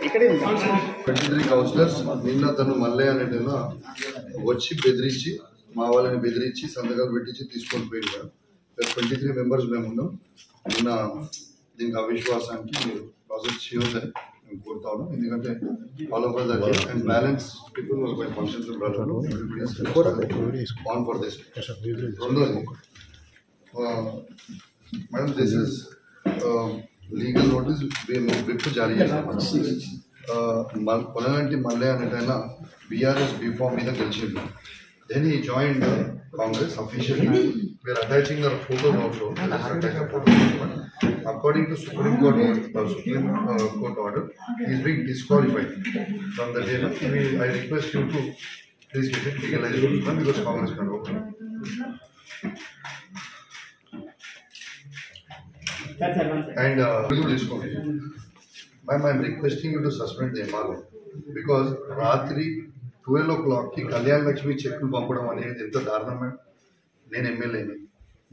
23 counsellors నిన్న తను మల్లయ్య అనేటైనా వచ్చి బెదిరించి మా వాళ్ళని బెదిరించి సంతకాలు పెట్టించి తీసుకొని పోయింది. 23 మెంబర్స్ మేము ఉన్నాం. నిన్న దీనికి అవిశ్వాసానికి మీరు ప్రాసెస్ చేయొద్దని మేము కోరుతా ఉన్నాం. ఎందుకంటే all of us are here and balance people will be functions in brother on for this. రెండోది madam this is legal notice మేము విప్ జారీ చేసాం. పొలగంటి మల్లయ్య అనేటైనా బీఆర్ఎస్ బీఫామ్ మీద గెలిచింది. Then he join Congress officially. We are attaching their photos also. According to Supreme Court order he is being disqualified from the day. I request you to please get it legalized because Congress can open. And ma'am, I am requesting you to suspend the MRO because రాత్రి 12 o'clock की కళ్యాణ లక్ష్మి చెక్కులు పంపడం అనేది ఎంత దారుణం madam. నేను ఎమ్మెల్యేని,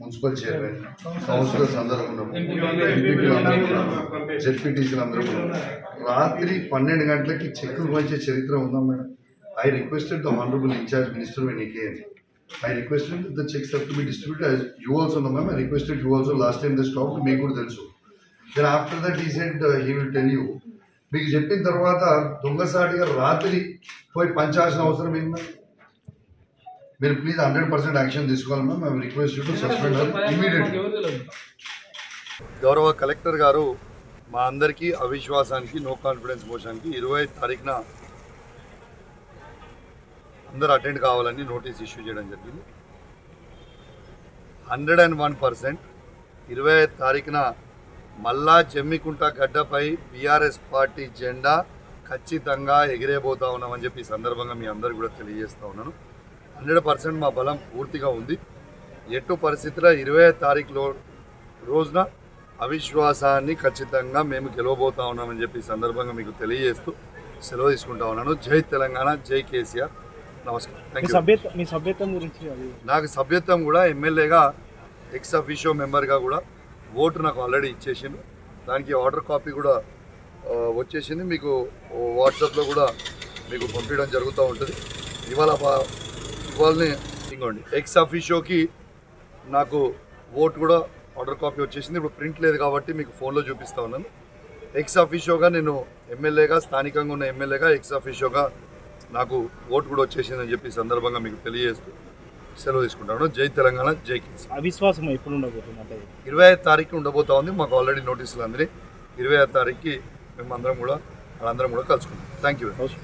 municipal chairman, counsellors అందరూ ఉన్నాం, ఎంపీపీలు అందరూ ఉన్నాం, జెడ్పీటీసీలు అందరూ ఉన్నాం. రాత్రి 12 గంటలకి చెక్కులు పంచే చరిత్ర ఉందా madam? I requested the honorable in-charge minister when he came. I requested that the checks have to be distributed as you also know ma'am. I requested you also last time they stopped me good తెలుసు. Then after that he said he will tell you. మీకు చెప్పిన తర్వాత దొంగసాటిగా రాత్రి పోయి పంచాల్సిన అవసరం ఏంటి? మీరు please 100% action తీసుకోవాలి ma'am. I request you to suspend her immediately. గౌరవ కలెక్టర్ గారు మా అందరికీ అవిశ్వాసానికి నో కాన్ఫిడెన్స్ మోషన్కి 25 తారీఖున అందరూ అటెండ్ కావాలని నోటీస్ ఇష్యూ చేయడం జరిగింది. 101% 25 తారీఖున మళ్ళా జమ్మికుంట గడ్డపై బీఆర్ఎస్ పార్టీ జెండా ఖచ్చితంగా ఎగిరేబోతా ఉన్నామని చెప్పి ఈ సందర్భంగా మీ అందరికీ కూడా తెలియజేస్తూ ఉన్నాను. 100% మా బలం పూర్తిగా ఉంది. ఎటు పరిస్థితుల్లో 25 తారీఖులో రోజున అవిశ్వాసాన్ని ఖచ్చితంగా మేము గెలవబోతా ఉన్నామని చెప్పి ఈ సందర్భంగా మీకు తెలియజేస్తూ సెలవు తీసుకుంటా ఉన్నాను. జై తెలంగాణ, జై కేసీఆర్. నమస్కారం. మీ సభ్యత్వం గురించి నాకు సభ్యత్వం కూడా ఎమ్మెల్యేగా ఎక్స్ అఫీషియో మెంబర్గా కూడా ఓటు నాకు ఆల్రెడీ ఇచ్చేసింది. దానికి ఆర్డర్ కాపీ కూడా వచ్చేసింది. మీకు వాట్సాప్లో కూడా మీకు పంపించడం జరుగుతూ ఉంటుంది. ఇవాళని ఇంకోండి ఎక్స్ అఫీషియోకి నాకు ఓటు కూడా ఆర్డర్ కాపీ వచ్చేసింది. ఇప్పుడు ప్రింట్ లేదు కాబట్టి మీకు ఫోన్లో చూపిస్తూ ఉన్నాను. ఎక్స్ అఫీషియోగా నేను ఎమ్మెల్యేగా, స్థానికంగా ఉన్న ఎమ్మెల్యేగా ఎక్స్ అఫీషియోగా నాకు ఓటు కూడా వచ్చేసిందని చెప్పి సందర్భంగా మీకు తెలియజేస్తూ సెలవు తీసుకుంటాను. జై తెలంగాణ, జై కేసీఆర్. అవిశ్వాసం ఎప్పుడు ఉండబోతుంది? 25 తారీఖు ఉండబోతా ఉంది. మాకు ఆల్రెడీ నోటీసులు అందినాయి. 25 తారీఖుకి మేము అందరం కూడా కలుసుకుంటాం. Thank you very much.